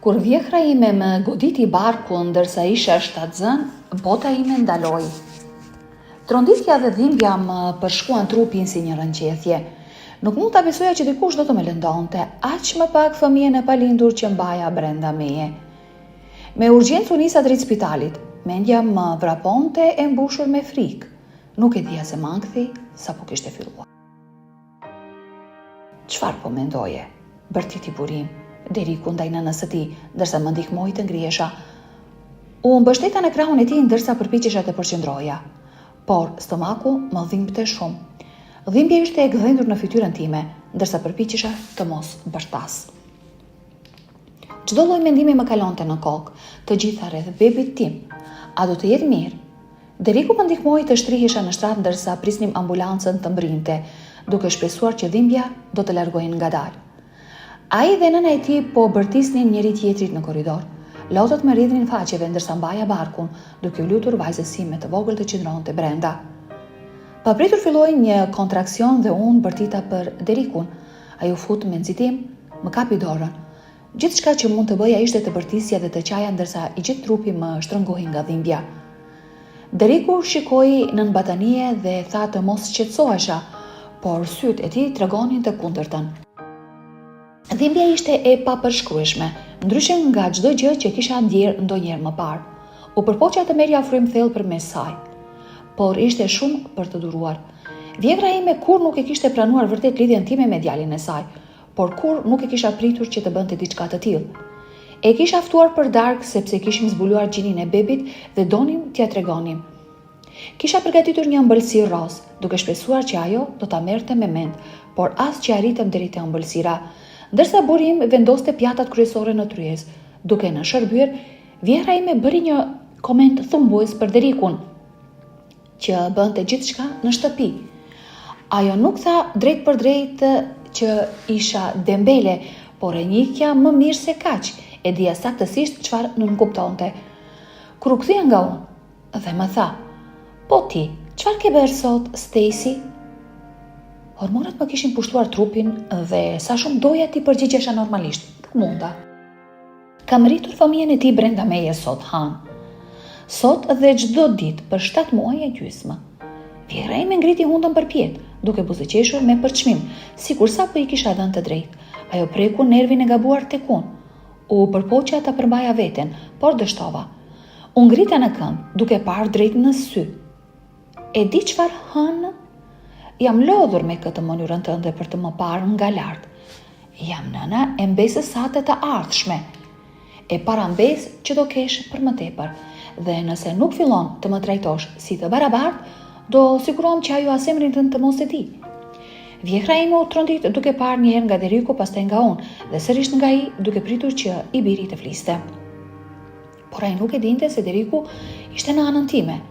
Kur vjehra ime më goditi barkun ndërsa isha shtatzën, bota ime ndaloi. Tronditja dhe dhimbja më përshkuan trupin si një rënqethje. Nuk mund ta besoja që dikush do të më lëndonte, aq më pak fëmijën e palindur që mbaja brenda meje. Me urgjencë u nisa drejt spitalit. Mendja më vraponte e mbushur me frikë. Nuk e dija se më ankthi sapo kishte filluar. Çfarë po mendoje? Bërtiti burim. Deriku ndaj nënës së tij, ndërsa më ndihmoi të ngrihesha. U mbështeta në krahun e tij ndërsa përpiqesha të përqendroja. Por stomaku më dhimbte shumë. Dhimbja ishte e gdhendur në fytyrën time, ndërsa përpiqesha të mos bërtas. Çdo lloj mendimi më kalonte në kokë, të gjitha rreth bebit tim. A do të jetë mirë? Deriku më ndihmoi të shtrihesha në shtrat ndërsa prisnim ambulancën të mbrinte, duke shpresuar që dhimbja do të largohej ngadalë. Ai dhe nëna e tij po bërtisnin njëri tjetrit në korridor. Lotët më rridhnin faqeve ndërsa mbaja barkun, duke u lutur vajzës sime të vogël të qëndronte brenda. Papritur filloi një kontraksion dhe unë bërtita për Derikun. Ai u fut me nxitim, më kapi dorën. Gjithçka që mund të bëja ishte të bërtisja dhe të qaja ndërsa i gjithë trupi më shtrëngohej nga dhimbja. Deriku shikoi nën batanie dhe tha të mos qetësohesha, por sytë e tij tregonin të kundërtën. Dhimbja ishte e papërshkrueshme, ndryshe nga çdo gjë që kisha ndjerë ndonjëherë më parë. U përpoqja të merrja frym thellë përmes saj, por ishte shumë për të duruar. Vjegra ime kur nuk e kishte pranuar vërtet lidhjen time me djalin e saj, por kur nuk e kisha pritur që të bënte diçka të tillë. E kisha ftuar për darkë sepse kishim zbuluar gjinin e bebit dhe donim t'ia tregonim. Kisha përgatitur një ëmbëlsirë roz, duke shpresuar që ajo do ta merrte me mend, por as që arritëm deri te ëmbëlsira. Ndërsa burim vendoste pjatat kryesore në tryez, duke në shërbyer, vjehra ime bëri një koment thumbues për Derikun, që bënte gjithçka në shtëpi. Ajo nuk tha drejt për drejt që isha dembele, por e njihja më mirë se kaq, e dija saktësisht çfarë nënkuptonte. Kur u kthye nga unë dhe më tha: "Po ti, çfarë ke bërë sot, Stacy?" Hormonat më kishin pushtuar trupin dhe sa shumë doja t'i përgjigjesha normalisht, nuk munda. Kam rritur fëmijën e tij brenda meje sot, Han. Sot dhe çdo ditë për 7 muaj e gjysmë. Vjehra ime ngriti hundën përpjet, duke buzëqeshur me përçmim, sikur sapo i kisha dhënë të drejtë. Ajo preku nervin e gabuar tek unë. U përpoqja ta përmbaja veten, por dështova. U ngrita në këmbë, duke parë drejt në sy. E di çfarë, Han? Jam lodhur me këtë mënyrën tënde për të më parë nga lart. Jam nëna e mbesës sate të ardhshme. E para mbesë që do kesh për më tepër. Dhe nëse nuk fillon të më trajtosh si të barabartë, do sigurohem që ajo asemrin tënd të mos e di. Vjehra ime u trondit duke parë një herë nga Deriku, pastaj nga unë, dhe sërish nga ai duke pritur që i biri të fliste. Por ai nuk e dinte se Deriku ishte në anën time.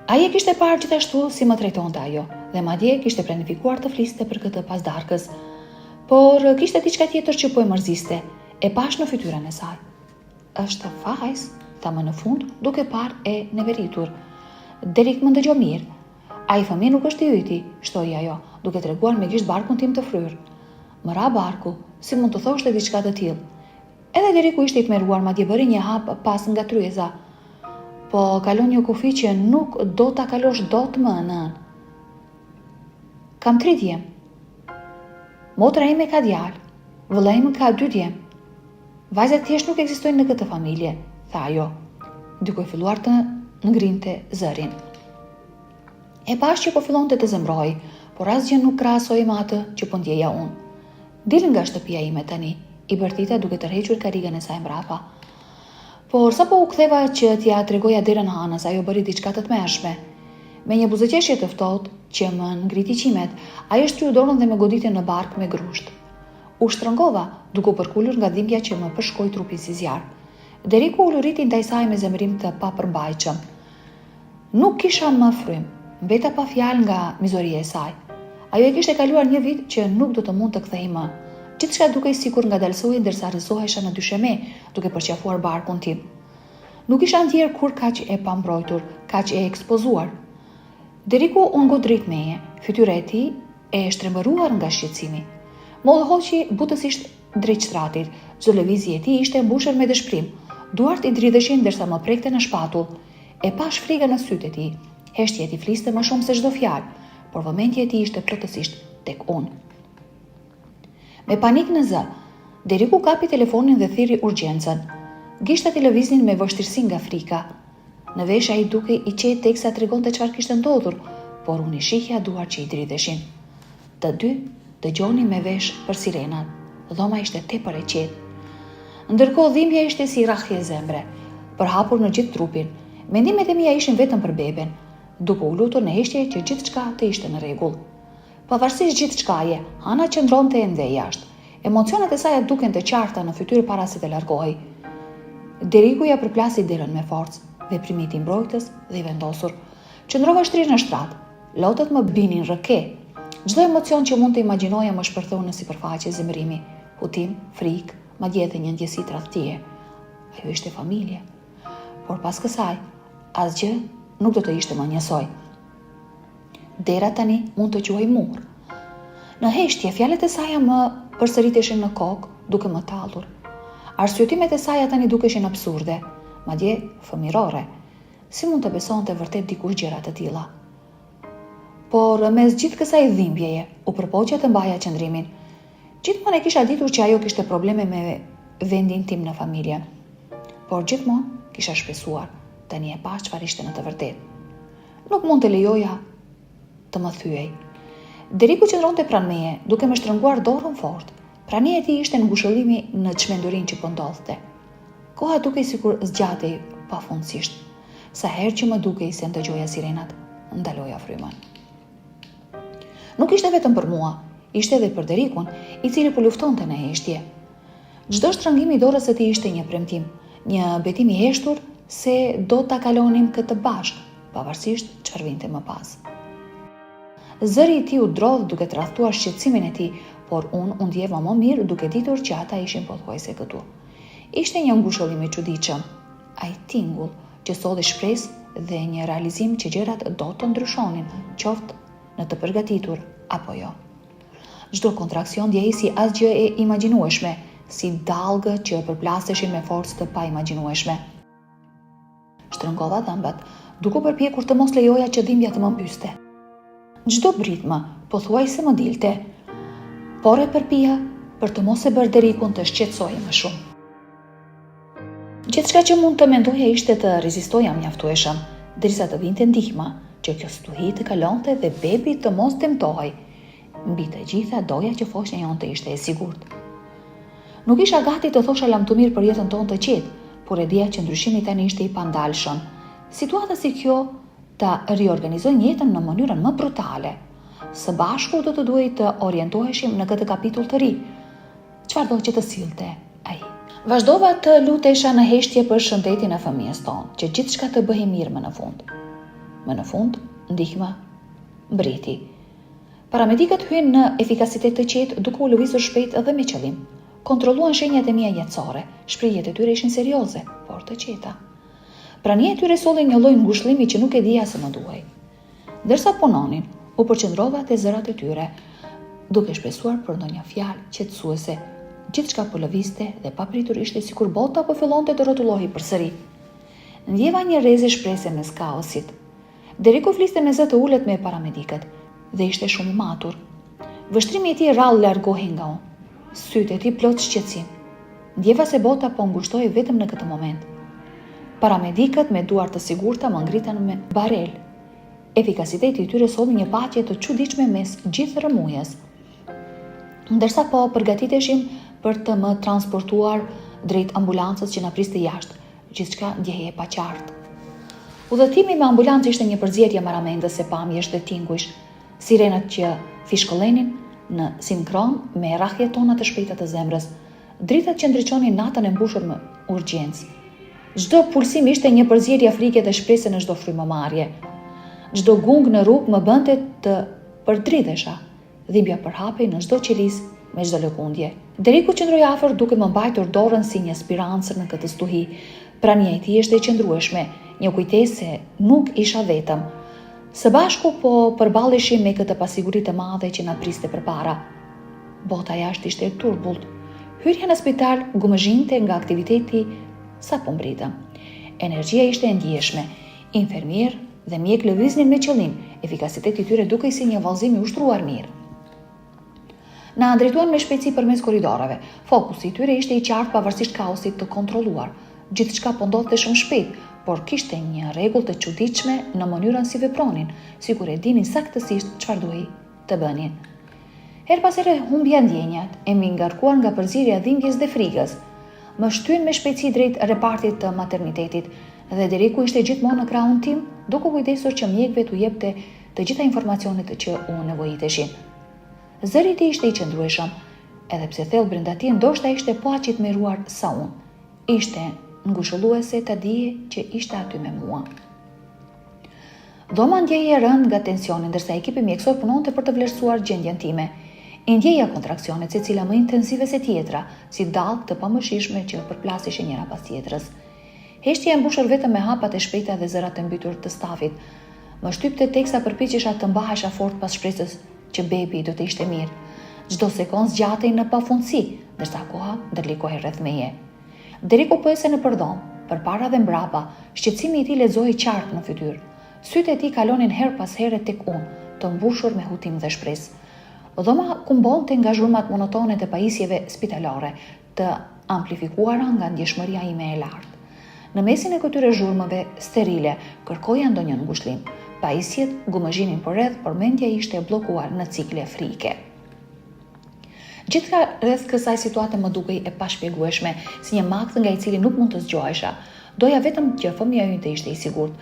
Ai e kishte parë gjithashtu si më trajtonte ajo, dhe madje kishte planifikuar të fliste për këtë pas darkës. Por kishte diçka tjetër që po e mërziste, e pash në fytyrën e saj. "Është fajs", tha më në fund, duke parë e neveritur. "Derik më ndëgjo mirë. Ai fëmijë nuk është i yti", shtoi ajo, duke treguar me gisht barkun tim të fryrë. "Më ra barku, si mund të thoshte diçka të tillë?" Edhe Deriku ishte i tmerruar, madje bëri një hap pas nga tryeza. "Po kalon një kufi që nuk do ta kalosh dot më, nën. Kam 3 djem. Motra ime ka djalë, vëlla im ka 2 djem. Vajzat thjesht nuk ekzistojnë në këtë familje", tha ajo, duke filluar të ngrinte zërin. E pash që po fillonte të zemroj, por asgjë nuk krahasoi me atë që po ndjeja unë. "Dil nga shtëpia ime tani", i bërtita duke tërhequr karigën e saj mbrapa. Por sapo u ktheva që t'ja tregoja derën Hanës, ajo bëri diçka të tmerrshme. Me një buzëqeshje të ftohtë që më ngriti qimet, ajo shtryu dorën dhe më goditi në bark me grusht. U shtrëngova, duke u përkulur nga dhimbja që më përshkoi trupin si zjarr. Deriku u luriti ndaj saj me zemrim të papërmbajtshëm. Nuk kisha më frym, mbeta pa fjalë nga mizoria e saj. Ajo e kishte kaluar një vit që nuk do të mund të kthehej më. Gjithçka dukej sikur ngadalsoi ndërsa rrëzohesha në dysheme, duke përqafuar barkun tim. Nuk isha ndjer kur kaq e pambrojtur, kaq e ekspozuar. Deriku u ngodrit meje, fytyra e tij e shtrembëruar nga shqetësimi. Më hoqi butësisht drejt shtratit. Çdo lëvizje e tij ishte mbushur me dëshpërim. Duart i dridheshin ndërsa më prekte në shpatull. E pash frikën në sytë e tij. Heshtja e tij fliste më shumë se çdo fjalë, por vëmendja e tij ishte plotësisht tek unë. Me panik në zë, Deriku kapi telefonin dhe thirri urgjencën. Gishtat i lëviznin me vështirësi nga frika. Në vesh ai duke i qetë teksa tregonte çfarë kishte ndodhur, por unë i shihja duart që i dridheshin. Të dy dëgjonin me vesh për sirenat. Dhoma ishte tepër e qetë. Ndërkohë dhimbja ishte si rrahje zemre, përhapur në gjithë trupin. Mendimet e mia ishin vetëm për beben, duke u lutur në heshtje që gjithçka të ishte në rregull. Pavarësisht gjithçkaje, Hana qëndronte ende jashtë. Emocionet e saj duken të qarta në fytyrë para se të largohej. Deriku ja përplasi derën me forcë, veprimi i mbrojtës dhe i vendosur. Qëndrova shtrirë në shtrat. Lotët më binin rrëke. Çdo emocion që mund të imagjinoja më shpërtheu në sipërfaqe zemërimi, hutim, frikë, madje edhe një ndjesi tradhtie. Ajo ishte familje. Por pas kësaj, asgjë nuk do të ishte më njësoj. Dera tani mund të quhej mur. Në heshtje, fjalët e saj më përsëriteshin në kokë, duke më tallur. Arsyotimet e saj tani dukeshin absurde, madje fëmirore. Si mund të besonte vërtet dikush gjëra të tilla? Por mes gjithë kësaj dhimbjeje, u përpoqja të mbaja qëndrimin. Gjithmonë e kisha ditur që ajo kishte probleme me vendin tim në familje. Por gjithmonë kisha shpesuar, tani e pa çfarë ishte në të vërtetë. Nuk mund të lejoja të më thyej. Deriku qëndronte pranë meje, duke më shtrënguar dorën fort. Prania e tij ishte ngushëllimi në çmendurinë që po ndodhte. Koha dukej sikur zgjatej pafundësisht. Sa herë që më dukej se dëgjoja sirenat, ndaloja frymën. Nuk ishte vetëm për mua, ishte edhe për Derikun, i cili po luftonte në heshtje. Çdo shtrëngim i dorës së tij ishte një premtim, një betim i heshtur se do ta kalonim këtë bashkë, pavarësisht çfarë vinte më pas. Zëri i tij u drodh duke tradhtuar shqetësimin e tij, por unë u ndjeva më mirë duke ditur që ata ishin pothuajse këtu. Ishte një ngushëllim i çuditshëm, ai tingull që solli shpresë dhe një realizim që gjërat do të ndryshonin, qoftë në të përgatitur apo jo. Çdo kontraksion ndjehej si asgjë e imagjinueshme, si dallgë që përplaseshin me forcë të paimagjinueshme. Shtrëngova dhëmbët, duke përpjekur të mos lejoja që dhimbja të më mbyste. Çdo britmë pothuajse më dilte, por e përpija për të mos e bërë Derikun të shqetësohej më shumë. Gjithçka që mund të mendoja ishte të rezistoja mjaftueshëm, derisa të vinte ndihma që kjo stuhi të kalonte dhe bebi të mos dëmtohej. Mbi të gjitha doja që foshnja jonte ishte e sigurt. Nuk isha gati të thosha lamtumir për jetën tonë të qetë, por e dija që ndryshimi tani ishte i pandalshëm. Situata si kjo ta riorganizojnë jetën në mënyrën më brutale. Së bashku do të duhej të orientoheshim në këtë kapitull të ri. Çfarë do që të sillte ai? Vazhdova të lutesha në heshtje për shëndetin e fëmijës tonë, që gjithçka të bëhej mirë më në fund. Më në fund, ndihma mbriti. Paramedikët hyn në efikasitet të qetë duke u lëvizur shpejt dhe me qëllim. Kontrolluan shenjat e mia jetësore, shprehjet e tyre ishin serioze, por të qeta. Prania e tyre solli një lloj ngushëllimi që nuk e dija se më duhej. Derisa punonin, u përqendrova te zërat e tyre, duke shpresuar për ndonjë fjalë qetësuese. Gjithçka po lëvizte dhe papritur ishte sikur bota po fillonte të rrotullohej përsëri. Ndjeva një rrezë shpresë mes kaosit. Deriku fliste me zë të ulët me paramedikët dhe ishte shumë i matur. Vështrimi i tij rrallë largohej nga unë. Sytë e tij plot shqetësim. Ndjeva se bota po ngushtohej vetëm në këtë moment. Paramedikët me duar të sigurta më ngritën me barel. Efikasiteti i tyre solli një paqe të çuditshme mes gjithë rrëmujës. Ndërsa po përgatiteshim për të më transportuar drejt ambulancës që na priste jashtë, gjithçka ndjehej e paqartë. Udhëtimi me ambulancë ishte një përzierje maramendëse pamjesh dhe tinguish, sirenat që fishkëllenin në sinkron me rrahjet tona të shpejta të zemrës, dritat që ndriçonin natën e mbushur me urgjencë. Çdo pulsim ishte një përzierje frike dhe shpresë në çdo frymëmarrje. Çdo gung në rrugë më bënte të përdridhesha. Dhimbja përhapej në çdo qelis me çdo lëkundje. Deriku qëndroi afër duke më mbajtur dorën si një spirancër në këtë stuhi. Prania e tij ishte e qëndrueshme, një kujtesë se nuk isha vetëm. Së bashku po përballeshim me këtë pasiguri të madhe që na priste përpara. Bota jashtë ishte e turbullt. Hyrja në spital gumëzhinte nga aktiviteti sa po mbritëm. Energjia ishte e ndjeshme, infermier dhe mjek lëviznin me qëllim, efikasiteti i tyre dukej si një vallëzim i ushtruar mirë. Na drejtuan me shpejtësi përmes korridoreve. Fokusi i tyre ishte i qartë pavarësisht kaosit të kontrolluar. Gjithçka po ndodhte shumë shpejt, por kishte një rregull të çuditshme në mënyrën si vepronin, sikur e dinin saktësisht çfarë duhej të bënin. Her pas here humbja ndjenjat, e mi ngarkuar nga përzierja dhimbjes dhe frikës. Më shtyn me shpejtësi drejt repartit të maternitetit dhe Deriku ishte gjithmonë në krahun tim, duke kujdesur që mjekëve t'u jepte të gjitha informacionet që u nevojiteshin. Zëri i tij ishte i qëndrueshëm, edhe pse thellë brenda tij ndoshta ishte po aq i tmerruar sa unë. Ishte ngushëlluese ta dije që ishte aty me mua. Dhoma ndjeje rënd nga tensioni, ndërsa ekipi mjekësor punonte për të vlerësuar gjendjen time. I ndjeja kontraksionet secila më intensive se tjetra, si dallë të pamëshirshme që përplasishin njëra pas tjetrës. Heshtja e mbushur vetëm me hapat e shpejta dhe zërat e mbytur të stafit. Më shtypte teksa përpiqesha të mbahesha fort pas shpresës që bebi do të ishte mirë. Çdo sekondë zgjatej në pafundësi, ndërsa koha ndërlikohej rreth meje. Deriku pëse në përdhom, përpara dhe mbrapa, shqetësimi i tij lexohej qartë në fytyrë. Sytë e tij kalonin her pas here tek unë, të mbushur me hutim dhe shpresë. Dhoma kumbonte nga zhurmat monotone të pajisjeve spitalare, të amplifikuara nga ndjeshmëria ime e lartë. Në mesin e këtyre zhurmëve sterile, kërkoja ndonjë ngushëllim. Pajisjet gumëzhinin përreth, por mendja ishte bllokuar në cikle frike. Gjithka rreth kësaj situate më dukej e pashpjegueshme, si një makt nga i cili nuk mund të zgjohesha. Doja vetëm që fëmia ynte ishte i sigurt.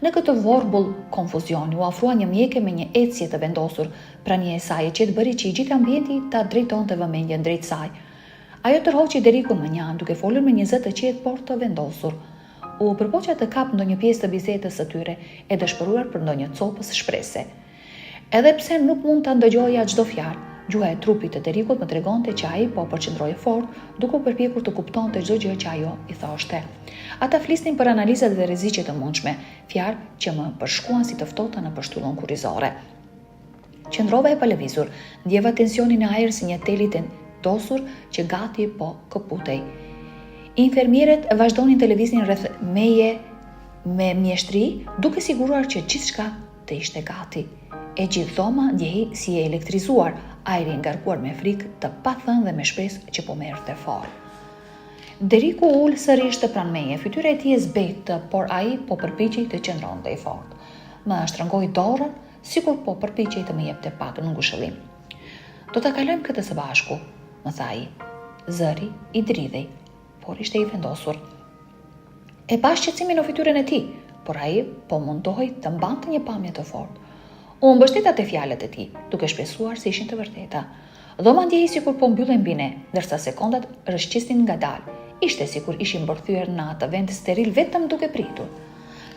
Në këtë vorbull konfuzioni u afrua një mjeke me një ecje të vendosur pranë e saj, që të bëri që i gjithë ambienti ta drejtonte vëmendjen drejt saj. Ajo tërhoqi Derikun më një anë, duke folur me një zë të qetë por të vendosur. U përpoqja të kap ndonjë pjesë të bisedës së tyre, e dëshpëruar për ndonjë copës shprese. Edhe pse nuk mund ta ndëgjoja çdo fjalë, gjuha e trupit të Derikut më tregonte që ai po përqendrohej fort, duke u përpjekur të kuptonte çdo gjë që ajo i thoshte. Ata flisnin për analizat dhe rreziqet të mundshme, fjalë që më përshkuan si të ftohta në përshtyllën kurrizore. Qëndrova e palëvizur, ndjeva tensionin në ajër si një teli vendosur që gati po këputej. Infermierët vazhdonin të lëviznin rreth meje me mjeshtri, duke siguruar që gjithçka të ishte gati. E gjithë dhoma ndjehej si e elektrizuar, ajri ngarkuar me frikë të pathënë dhe me shpresë që po merrte fort. Deriku ul sërish të pranë meje, fytyra e tij e zbetë, por ai po përpiqej të qëndronte i fortë. Më shtrëngoi dorën, sikur po përpiqej të më jepte pak në ngushëllim. Do ta kalojmë këtë së bashku, më tha ai. Zëri i dridhej, por ishte i vendosur. E pa shqetësimin në fytyrën e tij, por ai po mundohej të mbante një pamje të fortë. U mbështeta te fjalët e tij, duke shpresuar se ishin të vërteta. Dhoma ndjehej sikur po mbyllej mbi ne, ndërsa sekondat rrëshqisnin ngadalë. Ishte sikur ishim mbërthyer në atë vend steril vetëm duke pritur.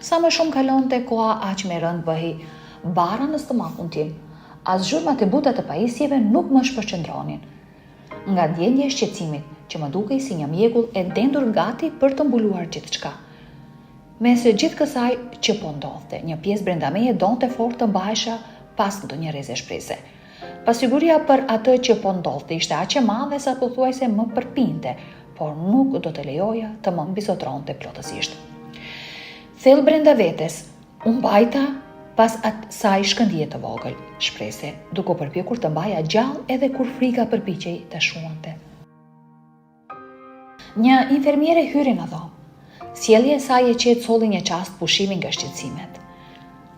Sa më shumë kalonte koha, aq më rënd bëhej bara në stomakun tim. As zhurmat e buta të pajisjeve nuk më shpërqendronin. Nga ndjenja e shqetësimit, që më dukej si një mjekull e dendur gati për të mbuluar gjithçka. Mes gjithë kësaj që po ndodhte, një pjesë brenda meje donte fort të mbahesha pas ndonjë rreze shprese. Pasiguria për atë që po ndodhte ishte aq e madhe sa pothuajse më përpinte, por nuk do të lejoja të më mbizotronte plotësisht. Thellë brenda vetes, u mbajta pas asaj shkëndije të vogël, shprese, duke u përpjekur të mbaja gjallë edhe kur frika përpiqej të shuante. Një infermiere hyri në dhomë. Sjellja e saj e qetë solli një çast pushimi nga shqetësimet.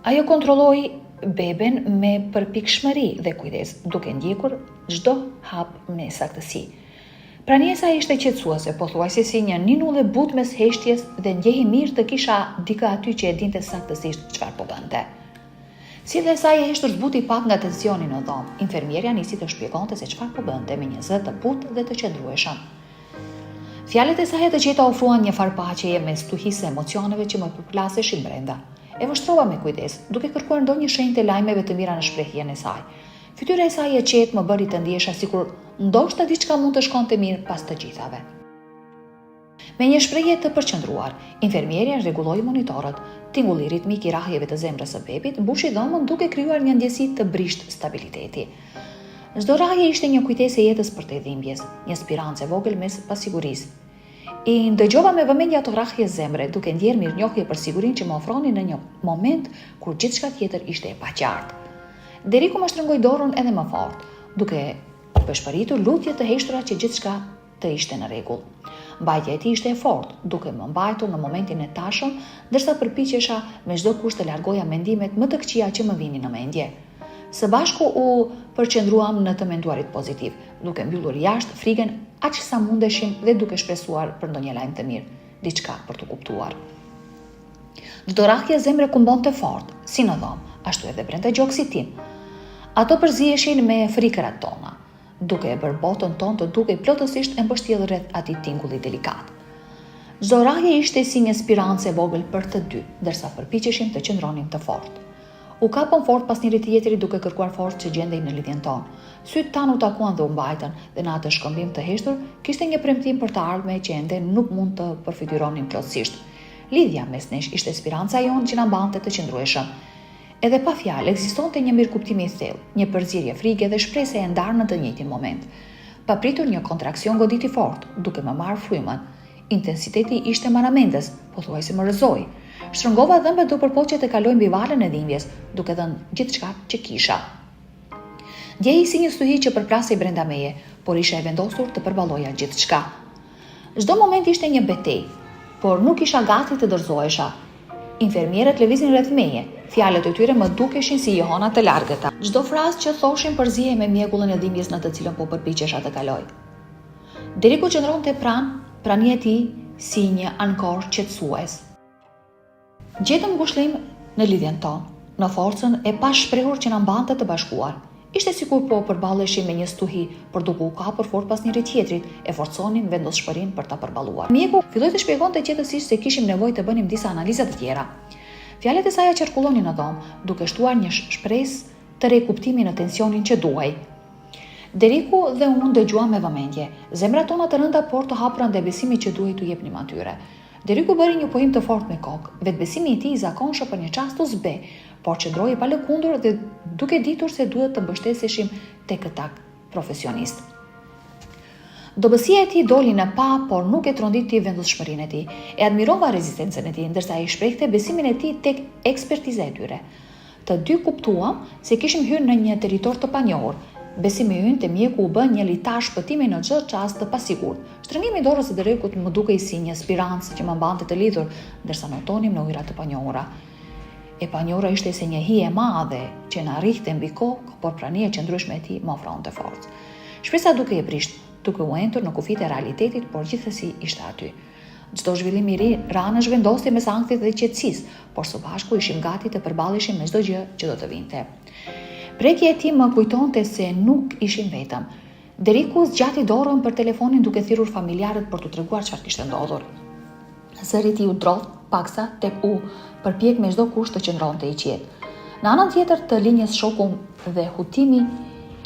Ajo kontrolloi beben me përpikshmëri dhe kujdes, duke ndjekur çdo hap me saktësi. Prania e saj ishte qetësuese, pothuajse si një ninull e butë mes heshtjes dhe ndjehej mirë të kisha dikë aty që e dinte saktësisht çfarë po bënte. Sjellja e saj e heshtur zbuti pak nga tensioni në dhomë. Infermierja nisi të shpjegonte se çfarë po bënte me një zë të butë dhe të qëndrueshëm. Fjalët e saj të qeta ofruan një farpaqeje mes stuhisë emocioneve që më përplaseshin brenda. E vështrova me kujdes, duke kërkuar ndonjë shenjë të lajmeve të mira në shprehjen e saj. Fytyra e saj e qetë më bëri të ndjesha sikur ndoshta diçka mund të shkonte mirë pas të gjithave. Me një shprehje të përqendruar, infermierja rregulloi monitorët. Tingulli ritmik i rrahjeve të zemrës së bebit mbushi dhomën duke krijuar një ndjesi të brisht stabiliteti. Çdo rrahje ishte një kujtesë e jetës për të dhimbjes, një spirancë e vogël mes pasigurisë. I ndëgjova me vëmendje ato rrahje zemre, duke ndjerë mirënjohje për sigurinë që më ofroni në një moment kur gjithçka tjetër ishte e paqartë. Deriku më shtrëngoi dorën edhe më fort, duke peshpëritur lutje të heshtura që gjithçka të ishte në rregull. Mbajtja e tij ishte e fortë, duke më mbajtur në momentin e tashëm, ndërsa përpiqesha me çdo kusht të largoja mendimet më të këqija që më vinin në mendje. Së bashku u përqendruam në të menduarit pozitiv, duke mbyllur jashtë frikën aq sa mundeshim dhe duke shpresuar për ndonjë lajm të mirë, diçka për të kuptuar. Çdo rrahje zemre kumbonte fort, si në dhomë, ashtu edhe brenda gjoksit tim. Ato përziheshin me frikërat tona, duke e bërë botën tonë të dukej plotësisht e mbështjellë rreth atij tingulli delikat. Çdo rrahje ishte si një spirancë e vogël për të dy, ndërsa përpiqeshim të qëndronim të fortë. U kapëm fort pas njëri tjetrit duke kërkuar forcë që gjendej në lidhjen tonë. Sytë tanë u takuan dhe u mbajtën, dhe në atë shkëmbim të heshtur kishte një premtim për të ardhme që ende nuk mund të përfituronin plotësisht. Lidhja mes nesh ishte speranca jonë që na mbante të qëndrueshëm. Edhe pa fjalë ekzistonte një mirëkuptim i thellë, një përzierje frike dhe shpresë e ndarë në të njëjtin moment. Papritur një kontraksion goditi fort, duke më marrë frymën. Intensiteti ishte marramendës, pothuajse më rrëzoi. Shtrëngova dhëmbët do përpoqja të kaloj mbi valën e dhimbjes, duke dhënë gjithçka që kisha. Ndjej si një stuhi që përplasej brenda meje, por isha e vendosur të përballoja gjithçka. Çdo moment ishte një betejë, por nuk isha gati të dorëzohesha. Infermierët lëviznin rreth meje, fjalët e tyre më dukeshin si johona të largëta. Çdo frazë që thoshin përzihej me mjekullën e dhimbjes në të cilën po përpiqesha të kaloj. Deriku qëndronte prania e tij si një ankor qetësues. Gjetëm ngushëllim në lidhjen tonë, në forcën e pashprehur që na mbante të bashkuar. Ishte sikur po përballeshim me një stuhi, por duke u kapur fort pas njëri tjetrit, e forconin vendoshmërinë për ta përballuar. Mjeku filloi të shpjegonte qetësisht se kishim nevojë të bënim disa analiza të tjera. Fjalët e saj qarkullonin në dhomë, duke shtuar një shpresë të rikuptimi në tensionin që duhej. Deriku dhe unë dëgjuam me vëmendje, zemrat tona të rënda por të hapura ndaj besimit që duhej t'u jepnim atyre. Deriku bëri një pohim të fortë me kokë, vetbesimi i tij i zakonshëm për një çast u zbe, por qëndroi pa lëkundur dhe duke ditur se duhet të mbështeseshim tek këta profesionist. Dobësia e tij doli në pa, por nuk e tronditi vendoshmërinë e tij. E admirova rezistencën e tij, ndërsa ai shprehte besimin e tij tek ekspertiza e tyre. Të dy kuptuam se kishim hyrë në një territor të panjohur. Besimi ynë te mjeku u bë një litar shpëtimi në çdo çast të pasigurt. Shtrëngimi i dorës së Derekut më dukej si një spirancë që më mbante të lidhur, ndërsa notonim në ujëra të panjohura. E panjohura ishte si një hije e madhe që na rrihte mbi kokë, por prania e qëndrueshme e tij më ofronte forcë. Shpresa duke e prisht, duke u entur në kufit e realitetit, por gjithsesi ishte aty. Çdo zhvillim i ri ranësh vendoste mes ankthit dhe qetësisë, por së bashku ishim gati të përballeshim me çdo gjë që do të vinte. Prekja e tij më kujtonte se nuk ishim vetëm. Deriku zgjati dorën për telefonin duke thirrur familjarët për t'u treguar çfarë kishte ndodhur. Zëri i tij u drodh paksa tek u përpjek me çdo kusht të qëndronte i qetë. Në anën tjetër të linjës shoku dhe Hutimi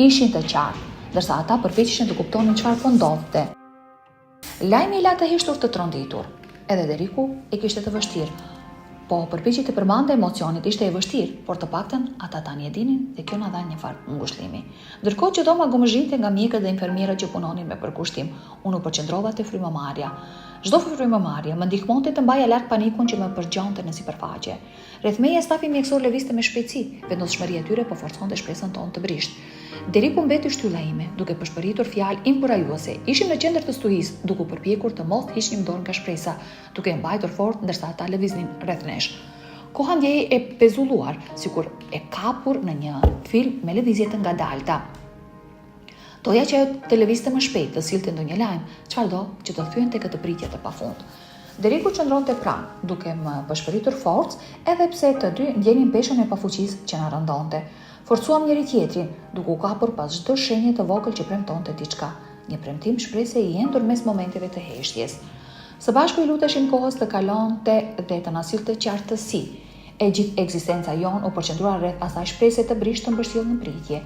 ishin të qartë, ndërsa ata përpiqeshin të kuptonin çfarë po ndodhte. Lajmi i la të heshtur të tronditur. Edhe Deriku e kishte të vështirë. Po përpiqej të përmande emocionit, ishte e vështirë, por të paktën ata tani e dinin dhe kjo na dha një farë ngushëllimi. Ndërkohë që doma gomëzhinte nga mjekët dhe infermierët që punonin me përkushtim, unë u përqendrova te frymëmarrja. Çdo frymëmarrje më ndihmonte të mbaja lart panikun që më përgjonte në sipërfaqe. Rreth meje stafi mjekësor lëvizte me shpejtësi, vendoshmëria e tyre po forconte shpresën tonë të brisht. Deriku mbeti shtylla ime, duke përshpëritur fjalë inkurajuese. Ishim në qendër të stuhisë, duke përpjekur të mos hiqnim dorë nga shpresa, duke mbajtur fort ndërsa ata lëviznin rreth nesh. Koha ndjej e pezulluar, sikur e kapur në një film me lëvizje të ngadalta. Doja që ajo të lëvizte më shpejt, të sillte ndonjë lajm, çfarëdo që të thyente këtë pritje të pafund. Deriku qëndronte pranë, duke më përshpëritur forcë, edhe pse të dy ndjenin peshën e pafuqisë që na rëndonte. Forcuam njëri tjetrin, duke u kapur pas çdo shenje të vogël që premtonte diçka, një premtim shpresë i endur mes momenteve të heshtjes. Së bashku i luteshim kohës të kalonte dhe të na sillte qartësi. E gjithë ekzistenca jonë u përqendrua rreth asaj shprese të brisht të mbështjellë në pritje.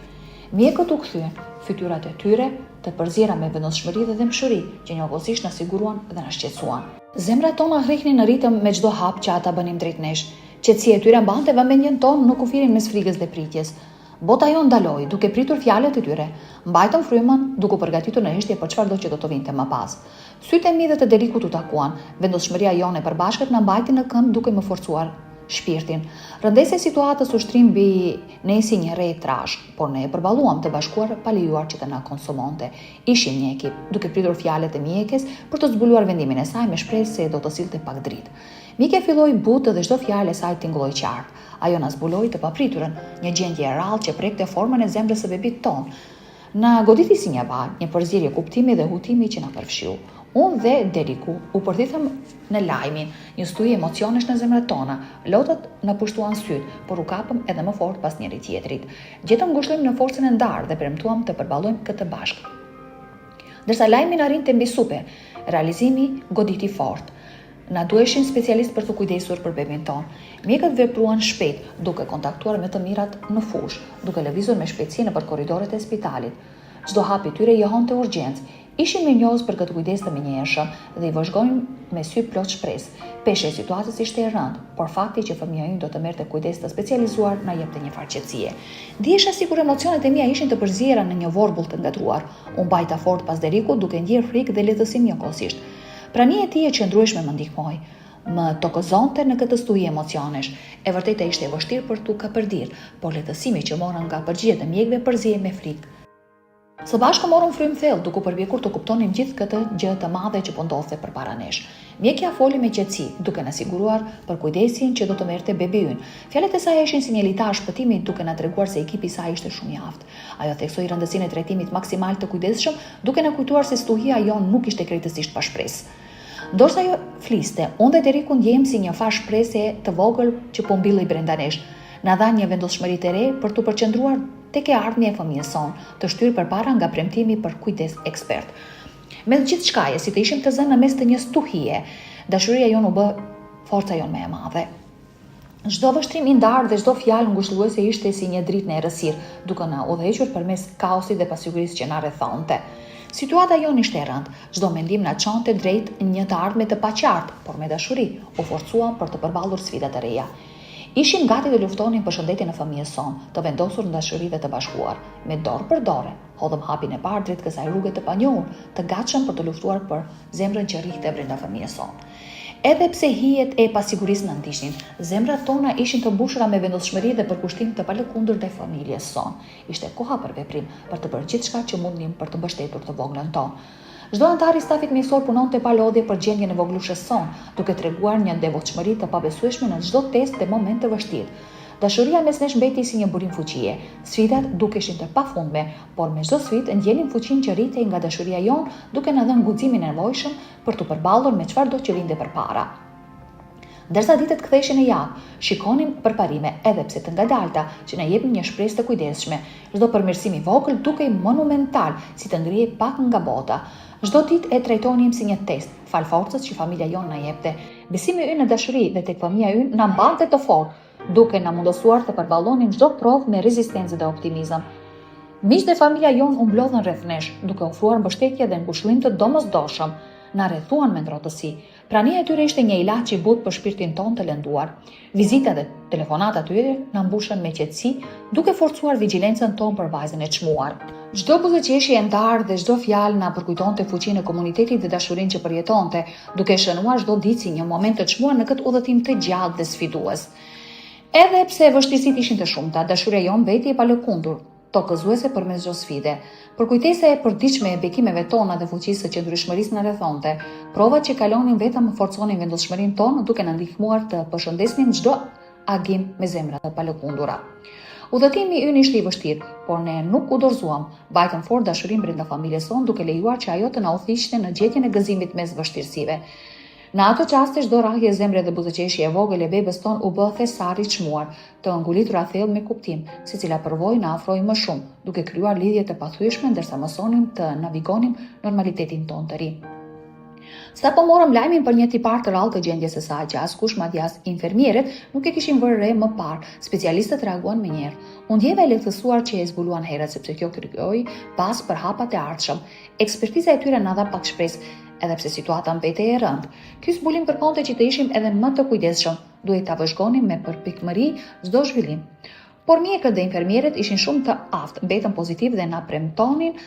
Mjekët u kthyen, fytyrat e tyre të përziera me vendoshmëri dhe dëmshuri, që njëkohësisht na siguruan dhe na shqetësuan. Zemrat tona rrihnin në ritëm me çdo hap që ata bënin drejt nesh. Qetësia e tyre mbante vëmendjen tonë në kufirin mes frikës dhe pritjes. Bota jo ndaloi, duke pritur fjalët e tyre. Mbajtëm frymën, duke u përgatitur në heshtje për çfarëdo që do të vinte më pas. Sytë e mi dhe të Derikut u takuan. Vendoshmëria jone e përbashkët na mbajti në këmbë duke më forcuar shpirtin. Rëndesja e situatës u shtrim mbi ne si një rre trash, por ne e përballuam të bashkuar pa lejuar që të na konsumonte. Ishim një ekip, duke pritur fjalët e mjekes për të zbuluar vendimin e saj me shpresë se do të sillte pak dritë. Mike filloi butë dhe çdo fjalë e saj tingëlloi qartë. Ajo na zbuloi të papriturën, një gjendje e rrallë që prekte formën e zemrës së bebit ton. Na goditi si një val, një përzierje kuptimi dhe hutimi që na përfshiu. Unë dhe Deriku u përthithëm në lajmin, një stujë emocionesh në zemrat tona. Lotët na pushtuan syt, por u kapëm edhe më fort pas njëri tjetrit. Gjetëm ngushëllim në forcën e ndarë dhe premtuam të përballojmë këtë bashkë. Ndërsa lajmi na rinte mbi supe, realizimi goditi fort. Na duheshin specialist për të kujdesur për bebin ton. Mjekët vepruan shpejt, duke kontaktuar me të mirat në fush, duke lëvizur me shpejtësi nëpër korridoret e spitalit. Çdo hap i tyre johonte urgjencë. Ishim mirënjohës për këtë kujdes të menjëhershëm dhe i vëzhgojmë me sy plot shpresë. Peshe e situatës ishte e rëndë, por fakti që fëmia ynë do të merrte kujdes të specializuar na jepte një farë qetësie. Ndihesha sikur emocionet e mia ishin të përziera në një vorbull të ngatruar. U mbajta fort pas Derikut duke ndjer frikë dhe lehtësim njëkohësisht. Prania e tij e qëndrueshme më ndihmoi. Më tokozonte në këtë stujë emocionesh. E vërtetë ishte e vështirë për tu kapërdir, por lehtësimi që morën nga përgjigjet e mjekëve përzihej me frikë. Së bashku morëm frymë thellë duke përpjekur të kuptonim gjithë këtë gjë të madhe që po ndodhte përpara nesh. Mjekja foli me qetësi, duke na siguruar për kujdesin që do të merrte bebi ynë. Fjalët e saj ishin si një litar shpëtimi duke na treguar se ekipi i saj ishte shumë i aftë. Ajo theksoi rëndësinë e trajtimit maksimal të kujdesshëm, duke na kujtuar se stuhia jon nuk ishte krejtësisht pa shpresë. Ndorsa ajo fliste, unë dhe Deriku ndjejmë si një fash shpresë të vogël që po mbillej brenda nesh. Na dha një vendoshmëri të re për të përqendruar tek e ardhmja e fëmijës son, të shtyrë përpara nga premtimi për kujdes ekspert. Me gjithë shkaje, si të ishim të zënë në mes të një stuhie, dashuria jon u bë forca jon më e madhe. Çdo vështrim i ndarë dhe çdo fjalë ngushëlluese ishte si një dritë në errësirë, duke na udhëhequr përmes kaosit dhe pasigurisë që na rrethonte. Situata jon ishte e rëndë, çdo mendim na çonte drejt një të ardhme të paqartë, por me dashuri u forcuam për të përballur sfidat e reja. Ishim gati të luftonin për shëndetin e fëmijës son, të vendosur në dashuri dhe të bashkuar, me dorë për dorë. Hodhëm hapin e parë drejt kësaj rruge të panjohur, të gatshëm për të luftuar për zemrën që rrihte brenda fëmijës son. Edhe pse hijet e pasigurisë na ndiqnin, zemrat tona ishin të mbushura me vendoshmëri dhe përkushtim të palëkundur ndaj familjes son. Ishte koha për veprim, për të bërë gjithçka që mundnim për të mbështetur të voglën tonë. Çdo antar i stafit mjekësor punonte pa lodhje për gjendjen e voglushës son, duke treguar një devotshmëri të pabesueshme në çdo test dhe moment të vështirë. Dashuria mes nesh mbeti si një burim fuqie. Sfidat dukeshin të pafundme, por me çdo sfidë ndjenim fuqinë që rritej nga dashuria jon, duke na dhënë guximin e nevojshëm për të përballur me çfarëdo që vinte përpara. Ndërsa ditët ktheheshin në javë, shikonim përparime edhe pse të ngadalta që na jepnin një shpresë të kujdesshme. Çdo përmirësim i vogël dukej monumental, si të ngrihej pak nga bota. Çdo ditë e trajtonim si një test, fal forcës që familja jon na jepte. Besimi ynë në dashuri dhe tek fëmia ynë na mbante të fortë, duke na mundësuar të përballonim çdo provë me rezistencë dhe optimizëm. Miqtë e familja jon u mblodhën rreth nesh, duke ofruar mbështetje dhe ngushëllim të domosdoshëm. Na rrethuan me ndrotësi. Prania e tyre ishte një ilaç i butë për shpirtin ton të lënduar. Vizitat dhe telefonatat e tyre na mbushën me qetësi, duke forcuar vigjilencën ton për vajzën e çmuar. Çdo buzëqeshje e ndarë dhe çdo fjalë na përkujtonte fuqinë e komunitetit dhe dashurinë që përjetonte, duke shënuar çdo ditë si një moment të çmuar në këtë udhëtim të gjatë dhe sfidues. Edhe pse vështirësitë ishin të shumta, dashuria jon mbeti e palëkundur, tokëzuese përmes çdo sfide. Për kujtesa e përditshme e bekimeve tona dhe fuqisë së qëndrueshmërisë na rrethonte, provat që kalonin vetëm forconin vendoshmërinë tonë duke na ndihmuar të përshëndesnim çdo agim me zemra të palëkundura. Udhëtimi ynë ishte i vështirë, por ne nuk u dorëzuam, mbajtëm fort dashurinë brenda familjes sonë duke lejuar që ajo të na udhëhiqte në gjetjen e gëzimit mes vështirësive. Në ato qaste çdo rrahje zemre dhe buzëqeshje e vogël e bebës ton u bë thesar i çmuar, të ngulitur thellë me kuptim, secila përvojë na afroi më shumë, duke krijuar lidhje të pathyeshme ndërsa mësonim të navigonim normalitetin ton të ri. Sa po morëm lajmin për një tipar të rrallë të gjendjes së saj, që askush madje as infermierët nuk e kishin vënë re më parë, specialistët reaguan menjëherë. U ndjeva e lehtësuar që e zbuluan herët sepse kjo krijoi pas për hapat e ardhshëm. Ekspertiza e tyre na dha pak shpresë, edhe pse situata mbetej e rëndë. Ky zbulim kërkonte që të ishim edhe më të kujdesshëm, duhet ta vëzhgonim me përpikmëri çdo zhvillim. Por mjekët dhe infermierët ishin shumë të aftë, mbetën pozitiv dhe na premtonin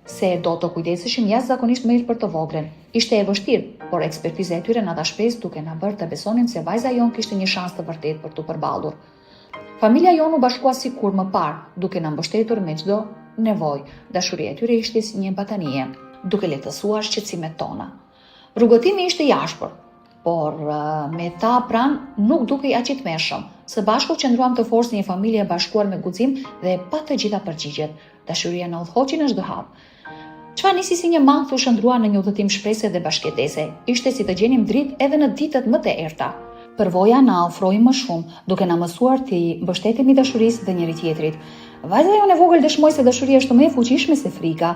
se do të kujdeseshim jashtëzakonisht më për të voglen. Ishte e vështirë, por ekspertiza e tyre na dha shpresë duke na bërë të besonin se vajza jon kishte një shans të vërtetë për t'u përballur. Familja jon u bashkua sikur më parë, duke na mbështetur me çdo nevojë. Dashuria e tyre ishte si një batanie, duke lehtësuar shqetësimet tona. Rrugëtimi ishte i ashpër, por me ta pranë nuk dukej aq i tmerrshëm. Së bashku qëndruam të forcë një familje e bashkuar me guxim dhe pa të gjitha përgjigjet. Dashuria na udhëhoqi në çdo hap. Çfarë nisi si një mangth u shndrua në një udhëtim shprese dhe bashkëjetese. Ishte si të gjenim dritë edhe në ditët më të errta. Përvoja na ofroi më shumë, duke na mësuar të mbështetemi dashurisë dhe njëri tjetrit. Vajza jon e vogël dëshmoi se dashuria është më e fuqishme se frika.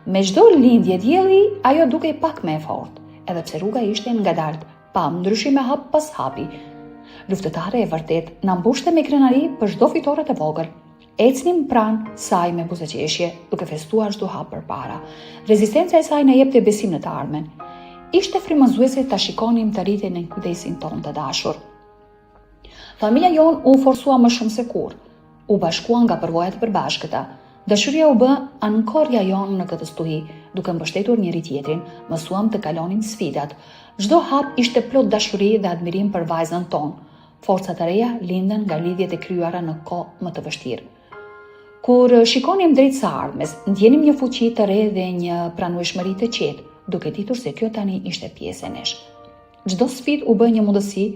Me çdo lindje dielli, ajo dukej pak më e fortë, edhe pse rruga ishte ngadalt, pa ndryshime hap pas hapi. Luftëtare e vërtet na mbushte me krenari për çdo fitore të vogël. Ecnim pranë saj me buzëqeshje, duke festuar çdo hap përpara. Rezistenca e saj na jepte besim në të ardhmen. Ishte frymëzuese ta shikonim të rritjen në kujdesin ton të dashur. Familja jon u forsua më shumë se kurrë. U bashkua nga përvojat e përbashkëta. Dashuria u bë ankorja jon në këtë stuhi, duke mbështetur njëri tjetrin, mësuam të kalonim sfidat. Çdo hap ishte plot dashuri dhe admirim për vajzën tonë. Forcat e reja linden nga lidhjet e kryera në kohë më të vështirë. Kur shikonim drejt së ardhmes, ndjenim një fuqi të re dhe një pranueshmëri të qetë, duke ditur se kjo tani ishte pjesë e nesh. Çdo sfidë u bë një mundësi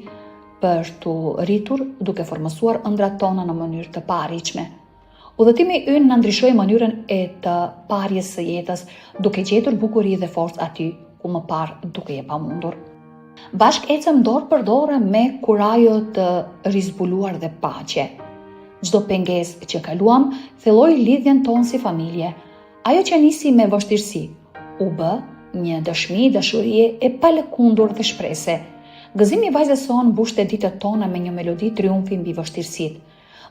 për t'u rritur duke formësuar ëndrat tona në mënyrë të paarritshme. Udhëtimi ynë na ndryshoi mënyrën e të parjes së jetës, duke gjetur bukuri dhe forcë aty ku më parë dukej e pamundur. Bashk ecëm dorë për dorë me kurajo të rizbuluar dhe paqe. Çdo pengesë që kaluam thelloi lidhjen tonë si familje. Ajo që nisi me vështirësi u bë një dëshmi dashurie e palëkundur dhe shprese. Gëzimi i vajzës sonë mbushte ditët tona me një melodi triumfi mbi vështirësitë.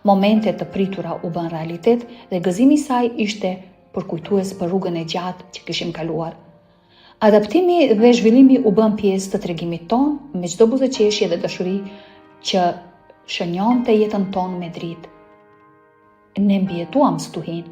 Momente të pritura u bën realitet dhe gëzimi i saj ishte përkujtues për rrugën e gjatë që kishim kaluar. Adaptimi dhe zhvillimi u bën pjesë të tregimit ton me çdo buzëqeshje dhe dashuri që shënjonte jetën tonë me dritë. Ne mbijetuam stuhin,